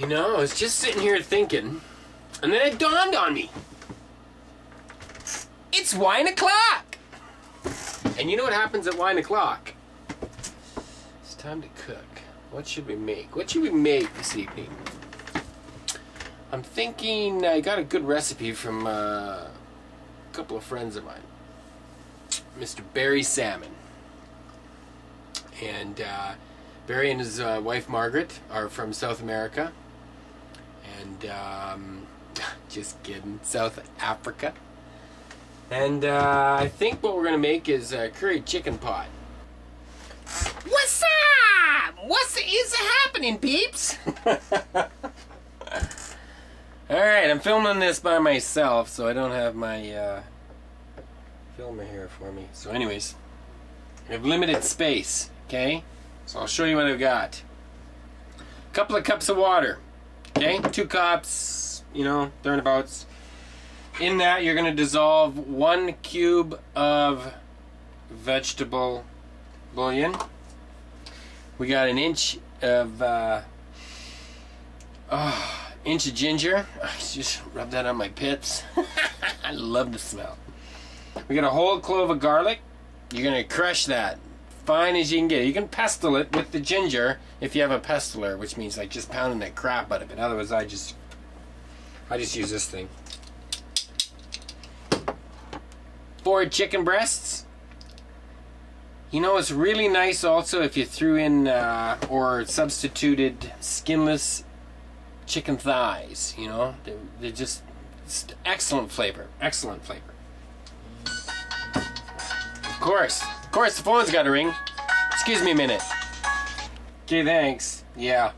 You know, I was just sitting here thinking, and then it dawned on me. It's wine o'clock! And you know what happens at wine o'clock? It's time to cook. What should we make? What should we make this evening? I'm thinking I got a good recipe from a couple of friends of mine. Mr. Barry Salmon. And Barry and his wife Margaret are from South America. And just kidding, South Africa. And I think what we're gonna make is a curry chicken pot. What's up? What's is happening, peeps? Alright, I'm filming this by myself, so I don't have my filmer here for me. So anyways, I have limited space, okay? So I'll show you what I've got. A couple of cups of water, okay? 2 cups, you know, thereabouts. In that, you're going to dissolve 1 cube of vegetable bouillon. We got an inch of ginger. I just rub that on my pits. I love the smell. We got a whole clove of garlic. You're going to crush that fine as you can get it. You can pestle it with the ginger if you have a pestler, which means like just pounding that crap out of it. Otherwise, I just use this thing. 4 chicken breasts. You know, it's really nice also if you threw in or substituted skinless chicken thighs. You know, they're just excellent flavor. Excellent flavor. Of course, the phone's got to ring. Excuse me a minute. Okay, thanks. Yeah,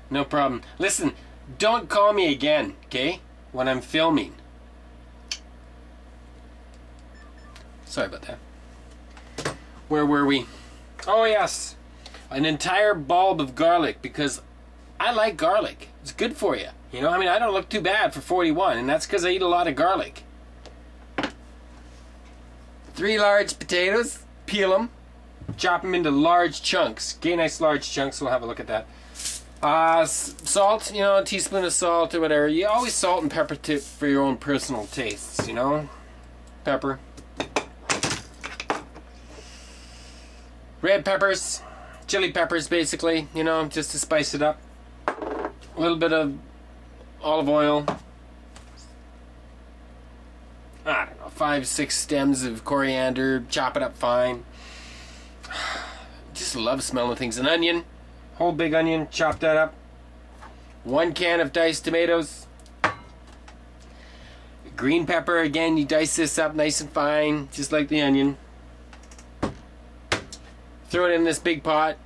no problem. Listen, don't call me again, okay? When I'm filming. Sorry about that. Where were we? Oh yes, an entire bulb of garlic, because I like garlic. It's good for you. You know, I mean, I don't look too bad for 41, and that's because I eat a lot of garlic. 3 large potatoes, peel them, chop them into large chunks. Okay, nice large chunks, we'll have a look at that. Salt, you know, a teaspoon of salt or whatever. You always salt and pepper for your own personal tastes, you know. Pepper. Red peppers, chili peppers basically, you know, just to spice it up. A little bit of olive oil. I don't know, 5-6 stems of coriander, chop it up fine. Just love smelling things. An onion, whole big onion, chop that up. 1 can of diced tomatoes. Green pepper, again, you dice this up nice and fine, just like the onion. Throw it in this big pot,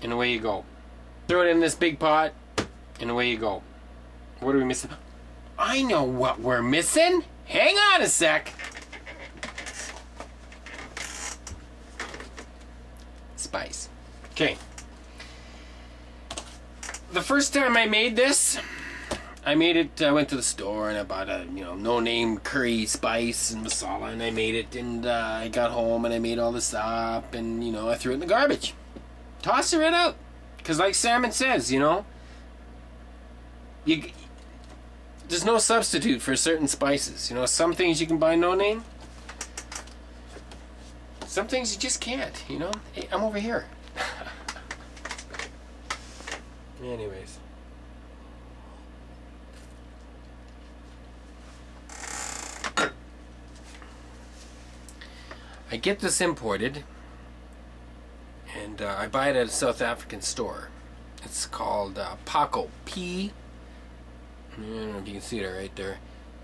and away you go. Throw it in this big pot, and away you go. What are we missing? I know what we're missing. Hang on a sec. Spice. Okay. The first time I made this, I went to the store and I bought a, you know, no-name curry spice and masala, and I made it, and I got home and I made all this up, and, you know, I threw it in the garbage. Toss it right out. Because like Salmon says, you know, there's no substitute for certain spices. You know, some things you can buy no-name. Some things you just can't, you know. Hey, I'm over here. Anyways. I get this imported, and I buy it at a South African store. It's called Paco. I don't know if you can see it right there.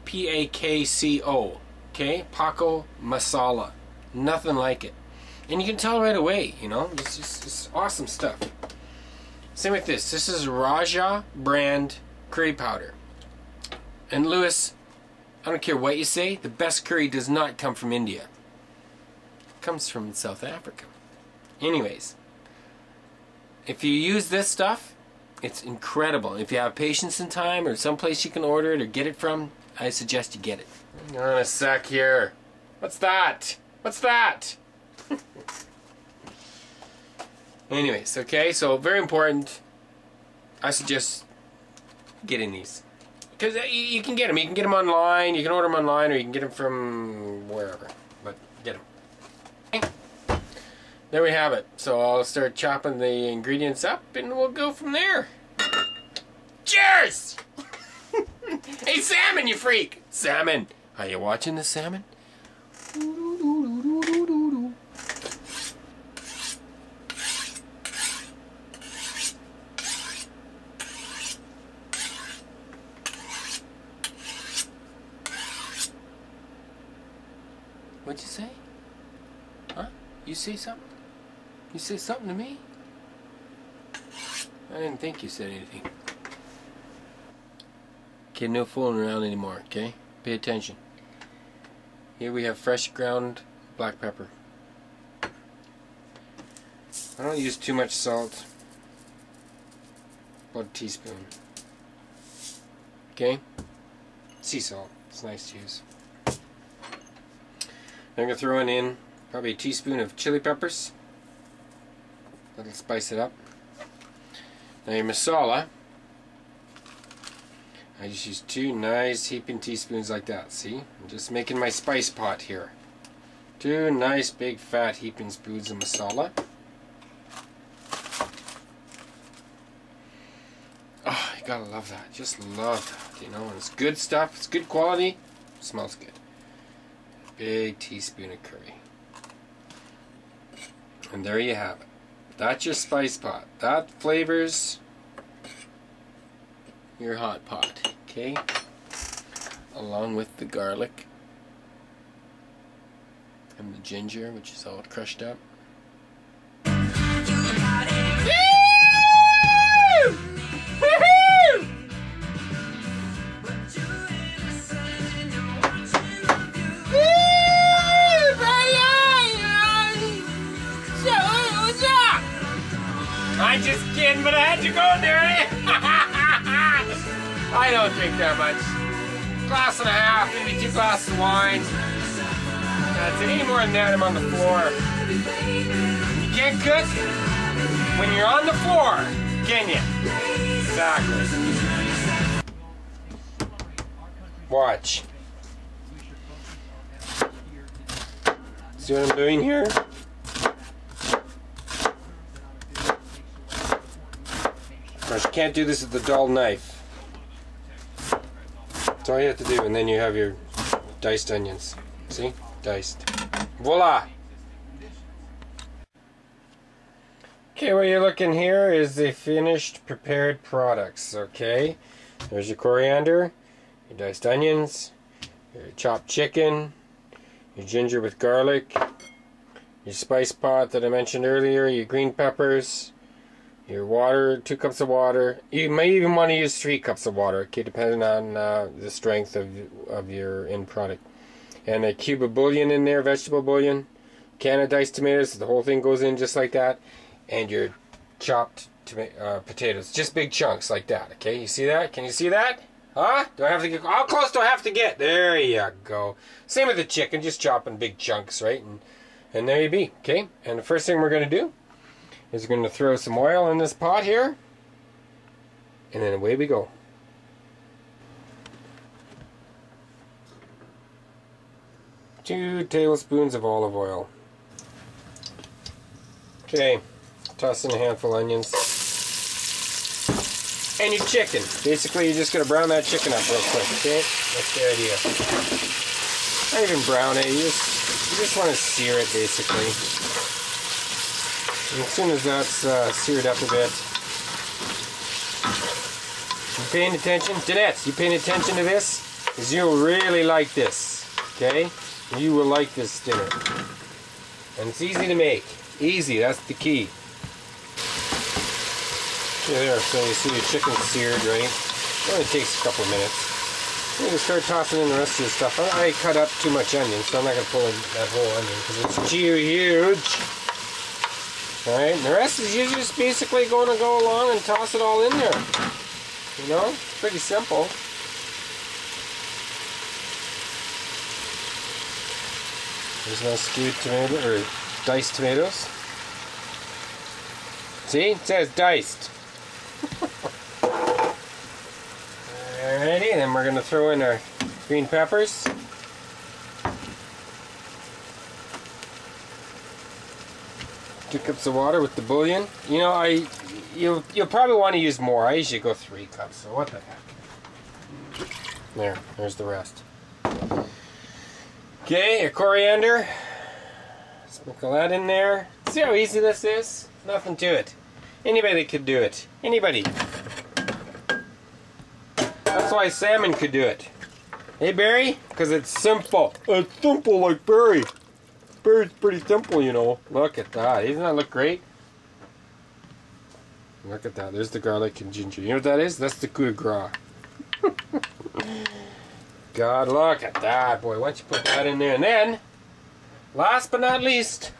P-A-K-C-O. Okay? Paco Masala. Nothing like it. And you can tell right away, you know? It's awesome stuff. Same with this. This is Raja brand curry powder. And Lewis, I don't care what you say, the best curry does not come from India. Comes from South Africa. Anyways, if you use this stuff, it's incredible. If you have patience and time, or someplace you can order it or get it from, I suggest you get it. Hang on a sec here. What's that? What's that? Anyways, okay, so very important. I suggest getting these. Because you can get them. You can get them online. You can order them online, or you can get them from wherever. But get them. There we have it. So I'll start chopping the ingredients up, and we'll go from there. Cheers! Hey, salmon, you freak! Salmon! Are you watching the salmon? What'd you say? Huh? You say something? You say something to me? I didn't think you said anything. Okay, no fooling around anymore, okay? Pay attention. Here we have fresh ground black pepper. I don't use too much salt. About a teaspoon. Okay? Sea salt. It's nice to use. I'm going to throw in probably a teaspoon of chili peppers. That'll spice it up. Now your masala. I just use 2 nice heaping teaspoons like that. See? I'm just making my spice pot here. 2 nice big fat heaping spoons of masala. Oh, you gotta love that. Just love that. You know, and it's good stuff. It's good quality. It smells good. Big teaspoon of curry. And there you have it. That's your spice pot. That flavors your hot pot. Okay? Along with the garlic and the ginger, which is all crushed up. I'm just kidding, but I had to go there. I don't drink that much. Glass and a half, maybe 2 glasses of wine. That's it. Any more than that, I'm on the floor. You can't cook when you're on the floor, can you? Exactly. Watch. See what I'm doing here? Of course, you can't do this with the dull knife. That's all you have to do, and then you have your diced onions. See? Diced. Voila! Okay, what you're looking here is the finished prepared products, okay? There's your coriander, your diced onions, your chopped chicken, your ginger with garlic, your spice pot that I mentioned earlier, your green peppers, your water, 2 cups of water. You may even want to use 3 cups of water, okay, depending on the strength of your end product. And a cube of bouillon in there, vegetable bouillon, can of diced tomatoes, the whole thing goes in just like that, and your chopped potatoes, just big chunks like that, okay? You see that? Can you see that? Huh? Do I have to get, how close do I have to get? There you go. Same with the chicken, just chopping big chunks, right? And there you be, okay? And the first thing we're going to do is we're going to throw some oil in this pot here, and then away we go. Two tablespoons of olive oil. Okay, toss in a handful of onions. And your chicken. Basically, you're just going to brown that chicken up real quick, okay? That's the idea. Not even brown it, you just want to sear it, basically. And as soon as that's seared up a bit, you paying attention? Danette, you paying attention to this? Because you'll really like this, okay? You will like this dinner. And it's easy to make. Easy, that's the key. Okay, there, so you see your chicken seared, right? It only takes a couple of minutes. You can start tossing in the rest of your stuff. I cut up too much onion, so I'm not going to pull in that whole onion because it's too huge. Alright, and the rest is you just basically going to go along and toss it all in there. You know, it's pretty simple. There's no stewed tomato or diced tomatoes. See, it says diced. then we're going to throw in our green peppers. 2 cups of water with the bouillon. You know, you'll probably want to use more. I usually go 3 cups, so what the heck. There's the rest. Okay, your coriander. Sprinkle that in there. See how easy this is? Nothing to it. Anybody could do it. Anybody. That's why salmon could do it. Hey, Barry? Because it's simple. It's simple like Barry. Barry's pretty simple, you know. Look at that. Doesn't that look great? Look at that. There's the garlic and ginger. You know what that is? That's the coup de grace. God, look at that. Boy, why don't you put that in there? And then, last but not least,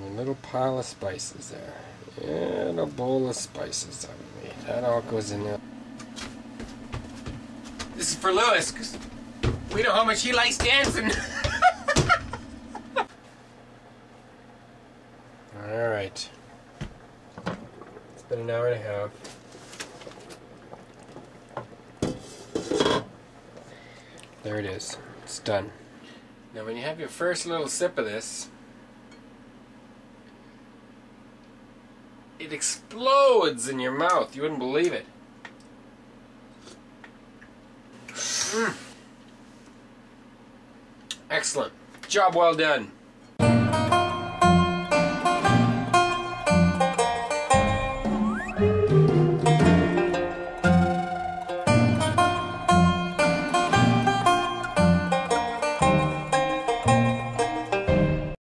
a little pile of spices there. And a bowl of spices that we made. That all goes in there. This is for Lewis, because we know how much he likes dancing. Alright. It's been an hour and a half. There it is. It's done. Now when you have your first little sip of this, it explodes in your mouth. You wouldn't believe it. Excellent. Job well done.